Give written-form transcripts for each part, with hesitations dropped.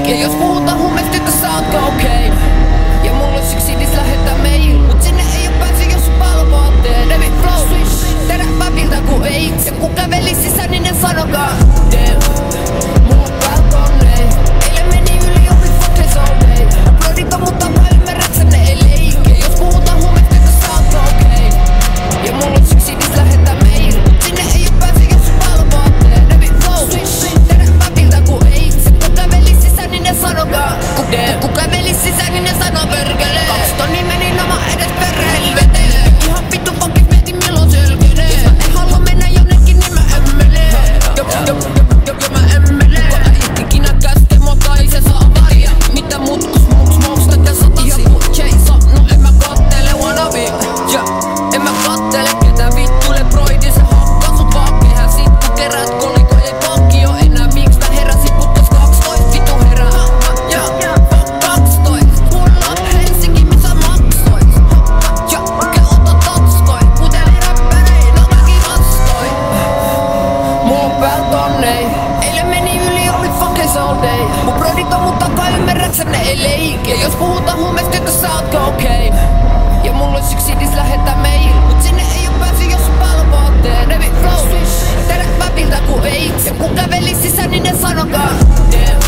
Ja jos puhutaan huumeista, tytössä ootko okei? Ja mulla on yksi idis lähettää mail, mut sinne ei oo pääsy, jos sun palvoo tee. Devi flow, teräväviltä ku ei. Ja ku kävelis sisään, niin ne sanokaa damn. Mulla on balkonei, eilen meni yli ovi fuckles all day. Uploadit on mun tapa, ymmärräksä ne ei leikki. Ja jos puhutaan huumeista, tytössä ootko okei? Ja mulla on yksi idis lähettää mail, mut sinne ei oo pääsy, jos sun palvoo tee. Devi flow, teräväviltä ku ei. Ja ku kävelis sisään, niin ne sanokaa damn. Ku kävelis sisään, niin ne sanoo perkele. 2 tonni meni nama edes perhelveteen. Ihan vittu pankit mietin milloin selkenee. Jos mä en halua mennä jonnekin, niin mä emmelen. Jop, mä emmelen. Kuka ei ikinä käske mua tai se saa varia. Mitä mutkus mokstat ja satasi. Ihan putseissa, no en mä kattele wannabe. En mä kattele ketä vittuille broidi. Se hakkaa sut vaan kehään sit ku kerät kolikoi. Ei pankki oo enää miks mä heräsin puttos 12 vitu herää. Eilen meni yli, oli fuckles all day. Mun brodit on mun takaa, ymmärräksä ne ei leikki. Ja jos puhutaan huumeista, tytössä ootko okei? Ja mulla ois yksi idis lähettää mail, mut sinne ei oo pääsy, jos sun palvoo tee. Devi flow, teräväviltä ku ei. Ja ku kävelis sisään, niin ne sanokaa damn.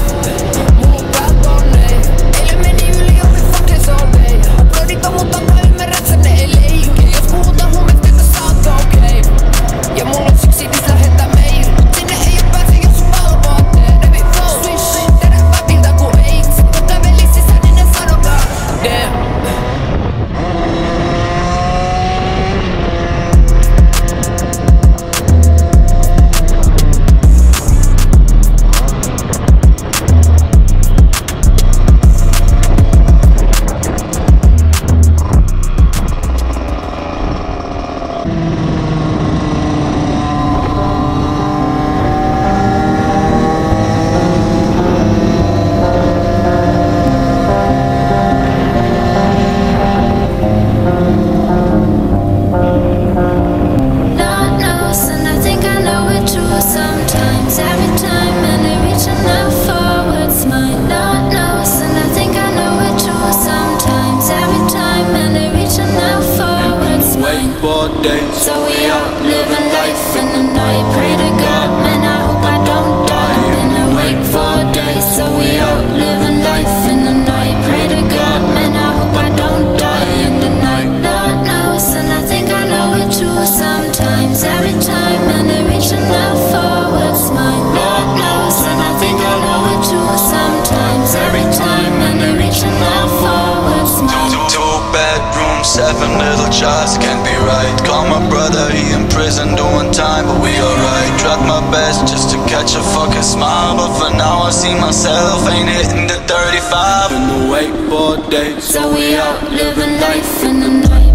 Mulla on balkonei, eilen meni yli, oli fuckles all day. Mun brodit on mun takaa, ymmärräksä ne ei leikki. Ja jos puhutaan huumeista, tytössä ootko okei? Ja mulla ois yksi idis lähettää mail, mut sinne ei oo pääsy, jos sun palvoo tee. Devi flow, teräväviltä ku ei. Ja ku kävelis sisään, niin ne sanokaa damn. So we out living life in the night. Pray to God, man, I hope I don't die. Been awake for days. So we out living life in the night. Pray to God, man, I hope I don't die in the night. Lord knows, and I think I know it too. Sometimes, every time, and they're reaching out for what's mine. Lord knows, and I think I know it too. Sometimes, every time, and they're reaching out for what's mine. 2 bedrooms, 7 little jars, can't be right. Call my brother, he in prison doing time, but we alright. Tried my best just to catch a fucking smile, but for now I see myself ain't hitting the 35. Been awake for days. So we out living life in the night.